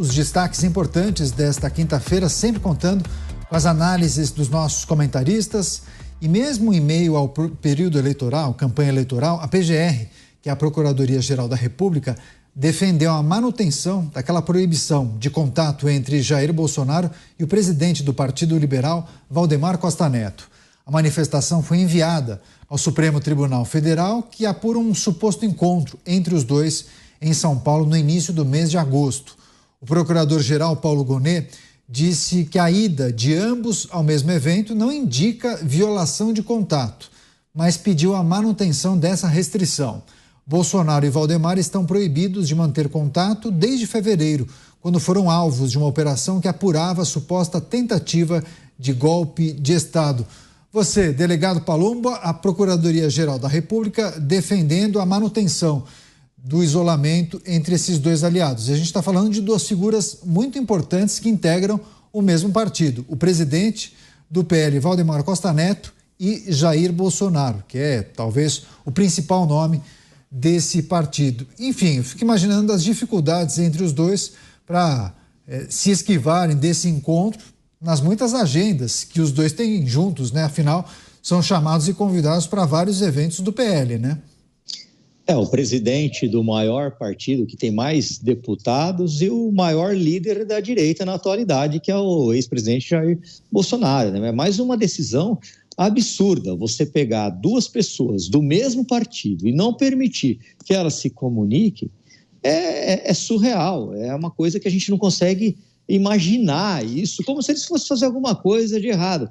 Os destaques importantes desta quinta-feira, sempre contando com as análises dos nossos comentaristas. E mesmo em meio ao período eleitoral, campanha eleitoral, a PGR, que é a Procuradoria-Geral da República, defendeu a manutenção daquela proibição de contato entre Jair Bolsonaro e o presidente do Partido Liberal, Valdemar Costa Neto. A manifestação foi enviada ao Supremo Tribunal Federal, que apura um suposto encontro entre os dois em São Paulo no início do mês de agosto. O procurador-geral Paulo Gonet disse que a ida de ambos ao mesmo evento não indica violação de contato, mas pediu a manutenção dessa restrição. Bolsonaro e Valdemar estão proibidos de manter contato desde fevereiro, quando foram alvos de uma operação que apurava a suposta tentativa de golpe de Estado. Você, delegado Palumbo, a Procuradoria-Geral da República defendendo a manutenção do isolamento entre esses dois aliados. E a gente está falando de duas figuras muito importantes que integram o mesmo partido. O presidente do PL, Valdemar Costa Neto, e Jair Bolsonaro, que é talvez o principal nome desse partido. Enfim, eu fico imaginando as dificuldades entre os dois para se esquivarem desse encontro nas muitas agendas que os dois têm juntos, né? Afinal, são chamados e convidados para vários eventos do PL, né? O presidente do maior partido, que tem mais deputados, e o maior líder da direita na atualidade, que é o ex-presidente Jair Bolsonaro, né? É mais uma decisão absurda, você pegar duas pessoas do mesmo partido e não permitir que elas se comuniquem, é surreal, é uma coisa que a gente não consegue imaginar isso, como se eles fossem fazer alguma coisa de errado.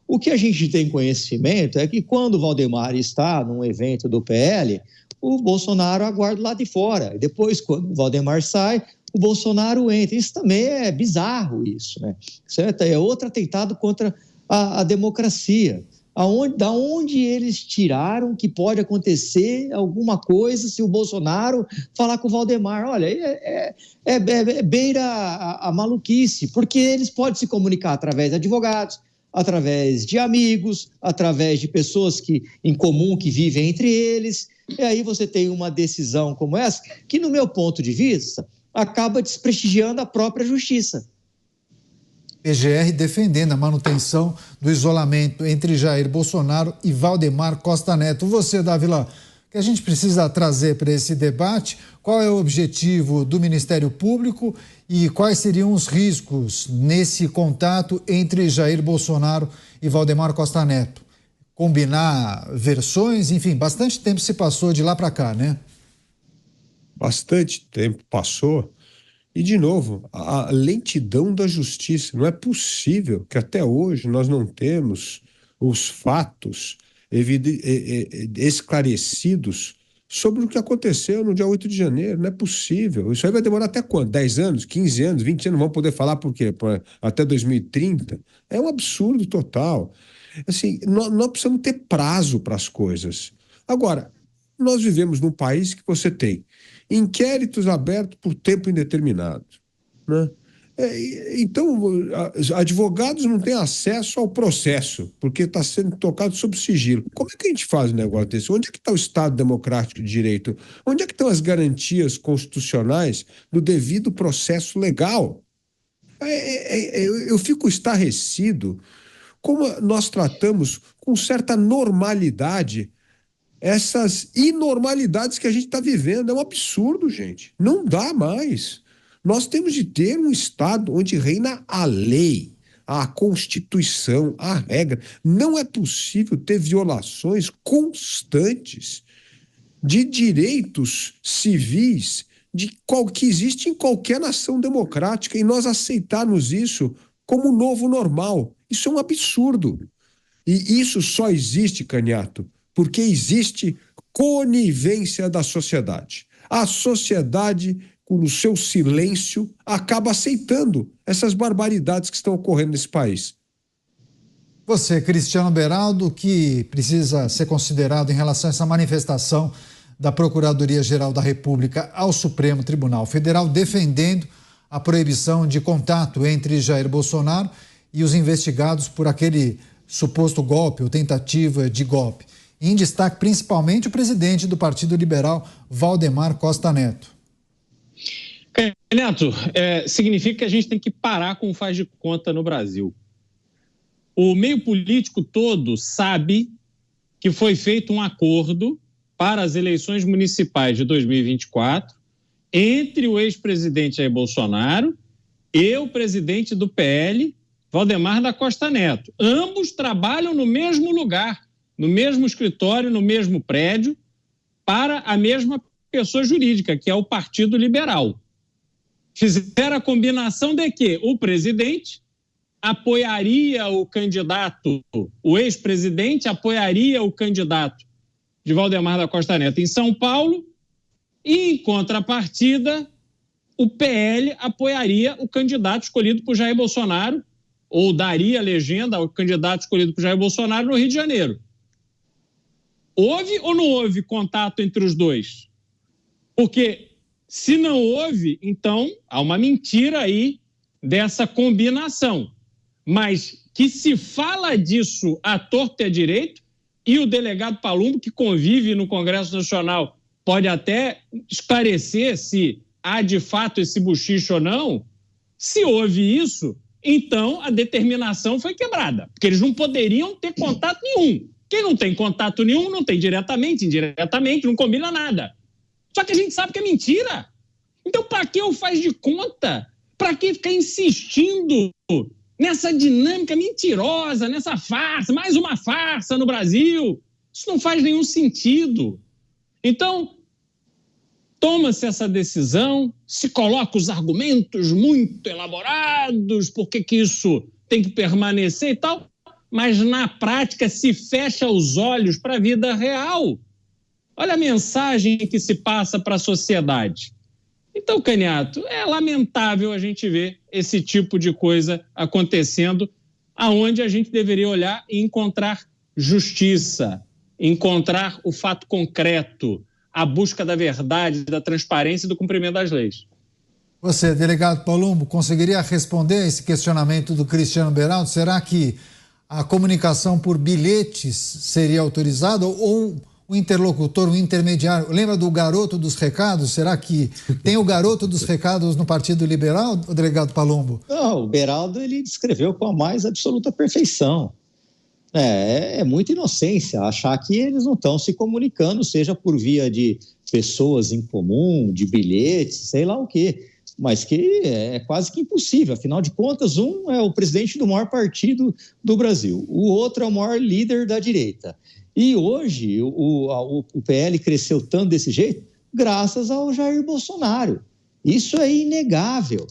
O que a gente tem conhecimento é que quando o Valdemar está num evento do PL, o Bolsonaro aguarda lá de fora. Depois, quando o Valdemar sai, o Bolsonaro entra. Isso também é bizarro, isso, né? Certo? É outro atentado contra a democracia. Da onde eles tiraram que pode acontecer alguma coisa se o Bolsonaro falar com o Valdemar? Olha, beira a maluquice, porque eles podem se comunicar através de advogados, através de amigos, através de pessoas em comum que vivem entre eles. E aí você tem uma decisão como essa, que, no meu ponto de vista, acaba desprestigiando a própria justiça. PGR defendendo a manutenção do isolamento entre Jair Bolsonaro e Valdemar Costa Neto. Você, Dávila, o que a gente precisa trazer para esse debate? Qual é o objetivo do Ministério Público e quais seriam os riscos nesse contato entre Jair Bolsonaro e Valdemar Costa Neto? Combinar versões, enfim, bastante tempo se passou de lá para cá, né? Bastante tempo passou. E, de novo, a lentidão da justiça. Não é possível que até hoje nós não temos os fatos esclarecidos sobre o que aconteceu no dia 8 de janeiro. Não é possível. Isso aí vai demorar até quando? 10 anos, 15 anos, 20 anos? Não vão poder falar por quê? Até 2030? É um absurdo total. Assim, nós precisamos ter prazo para as coisas. Agora, nós vivemos num país que você tem inquéritos abertos por tempo indeterminado, né? Então, advogados não têm acesso ao processo, porque está sendo tocado sob sigilo. Como é que a gente faz um negócio desse? Onde é que está o Estado Democrático de Direito? Onde é que estão as garantias constitucionais do devido processo legal? Eu fico estarrecido como nós tratamos com certa normalidade essas inormalidades que a gente está vivendo. É um absurdo, gente. Não dá mais. Nós temos de ter um Estado onde reina a lei, a Constituição, a regra. Não é possível ter violações constantes de direitos civis que existe em qualquer nação democrática, e nós aceitarmos isso como novo normal. Isso é um absurdo. E isso só existe, Caniato, porque existe conivência da sociedade. A sociedade, com o seu silêncio, acaba aceitando essas barbaridades que estão ocorrendo nesse país. Você, Cristiano Beraldo, que precisa ser considerado em relação a essa manifestação da Procuradoria-Geral da República ao Supremo Tribunal Federal, defendendo a proibição de contato entre Jair Bolsonaro e os investigados por aquele suposto golpe ou tentativa de golpe. Em destaque, principalmente, o presidente do Partido Liberal, Valdemar Costa Neto. Neto, significa que a gente tem que parar com o faz de conta no Brasil. O meio político todo sabe que foi feito um acordo para as eleições municipais de 2024 entre o ex-presidente Jair Bolsonaro e o presidente do PL, Valdemar da Costa Neto. Ambos trabalham no mesmo lugar, no mesmo escritório, no mesmo prédio, para a mesma pessoa jurídica, que é o Partido Liberal. Fizeram a combinação de que o presidente apoiaria o candidato, o ex-presidente apoiaria o candidato de Valdemar da Costa Neto em São Paulo e, em contrapartida, o PL apoiaria o candidato escolhido por Jair Bolsonaro ou daria a legenda ao candidato escolhido por Jair Bolsonaro no Rio de Janeiro. Houve ou não houve contato entre os dois? Porque se não houve, então há uma mentira aí dessa combinação. Mas que se fala disso à torto e à direito, e o delegado Palumbo, que convive no Congresso Nacional, pode até esclarecer se há de fato esse bochicho ou não. Se houve isso, então a determinação foi quebrada, porque eles não poderiam ter contato nenhum. Quem não tem contato nenhum, não tem diretamente, indiretamente, não combina nada. Só que a gente sabe que é mentira. Então, para que eu faz de conta? Para que ficar insistindo nessa dinâmica mentirosa, nessa farsa, mais uma farsa no Brasil? Isso não faz nenhum sentido. Então, toma-se essa decisão, se coloca os argumentos muito elaborados, por que isso tem que permanecer e tal, mas na prática se fecha os olhos para a vida real. Olha a mensagem que se passa para a sociedade. Então, Caniato, é lamentável a gente ver esse tipo de coisa acontecendo, aonde a gente deveria olhar e encontrar justiça, encontrar o fato concreto, a busca da verdade, da transparência e do cumprimento das leis. Você, delegado Palumbo, conseguiria responder a esse questionamento do Cristiano Beraldo? Será que a comunicação por bilhetes seria autorizada ou o interlocutor, o intermediário? Lembra do garoto dos recados? Será que tem o garoto dos recados no Partido Liberal, o delegado Palumbo? Não, o Beraldo ele descreveu com a mais absoluta perfeição. É muita inocência achar que eles não estão se comunicando, seja por via de pessoas em comum, de bilhetes, sei lá o quê, mas que é quase que impossível. Afinal de contas, um é o presidente do maior partido do Brasil, o outro é o maior líder da direita. E hoje o PL cresceu tanto desse jeito graças ao Jair Bolsonaro. Isso é inegável.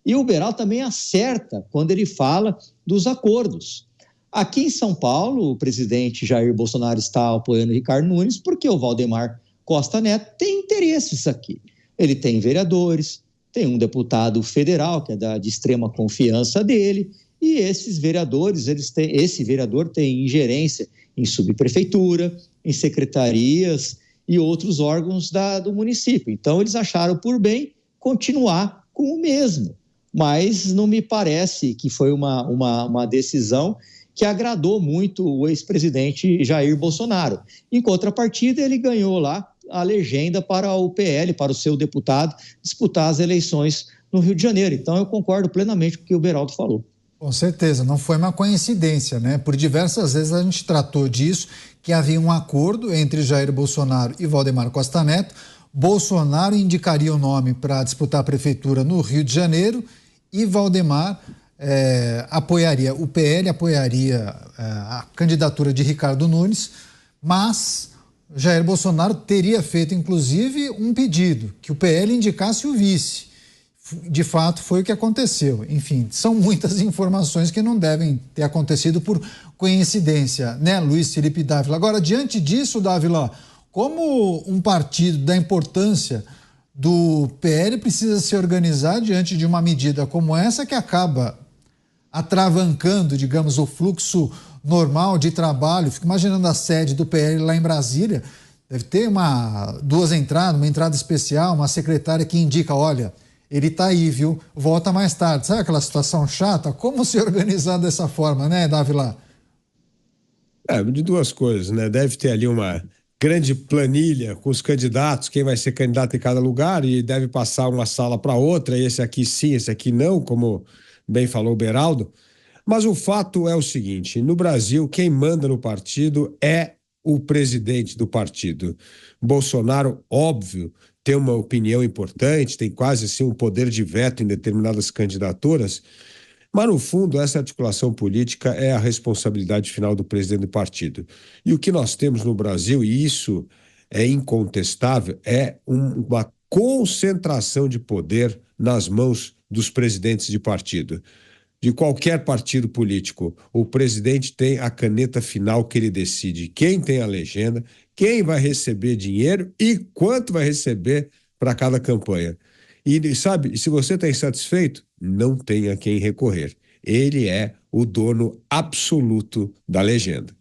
E o Beraldo também acerta quando ele fala dos acordos. Aqui em São Paulo, o presidente Jair Bolsonaro está apoiando o Ricardo Nunes porque o Valdemar Costa Neto tem interesses aqui. Ele tem vereadores, tem um deputado federal que é de extrema confiança dele, e esses vereadores, esse vereador tem ingerência em subprefeitura, em secretarias e outros órgãos do município. Então, eles acharam por bem continuar com o mesmo. Mas não me parece que foi uma decisão que agradou muito o ex-presidente Jair Bolsonaro. Em contrapartida, ele ganhou lá a legenda para o PL, para o seu deputado, disputar as eleições no Rio de Janeiro. Então, eu concordo plenamente com o que o Beraldo falou. Com certeza, não foi uma coincidência, né? Por diversas vezes a gente tratou disso, que havia um acordo entre Jair Bolsonaro e Valdemar Costa Neto. Bolsonaro indicaria o nome para disputar a prefeitura no Rio de Janeiro e Valdemar apoiaria, o PL apoiaria a candidatura de Ricardo Nunes, mas Jair Bolsonaro teria feito, inclusive, um pedido, que o PL indicasse o vice. De fato, foi o que aconteceu. Enfim, são muitas informações que não devem ter acontecido por coincidência, né, Luiz Felipe Dávila? Agora, diante disso, Dávila, como um partido da importância do PL precisa se organizar diante de uma medida como essa que acaba atravancando, digamos, o fluxo normal de trabalho? Fico imaginando a sede do PL lá em Brasília, deve ter duas entradas, uma entrada especial, uma secretária que indica, olha, ele está aí, viu? Volta mais tarde. Sabe aquela situação chata? Como se organizar dessa forma, né, Dávila? De duas coisas, né? Deve ter ali uma grande planilha com os candidatos, quem vai ser candidato em cada lugar, e deve passar uma sala para outra, esse aqui sim, esse aqui não, como bem falou o Beraldo. Mas o fato é o seguinte: no Brasil, quem manda no partido é o presidente do partido. Bolsonaro, óbvio, tem uma opinião importante, tem quase assim um poder de veto em determinadas candidaturas, mas no fundo essa articulação política é a responsabilidade final do presidente do partido. E o que nós temos no Brasil, e isso é incontestável, é uma concentração de poder nas mãos dos presidentes de partido. De qualquer partido político, o presidente tem a caneta final que ele decide quem tem a legenda, quem vai receber dinheiro e quanto vai receber para cada campanha. E sabe, se você está insatisfeito, não tem a quem recorrer. Ele é o dono absoluto da legenda.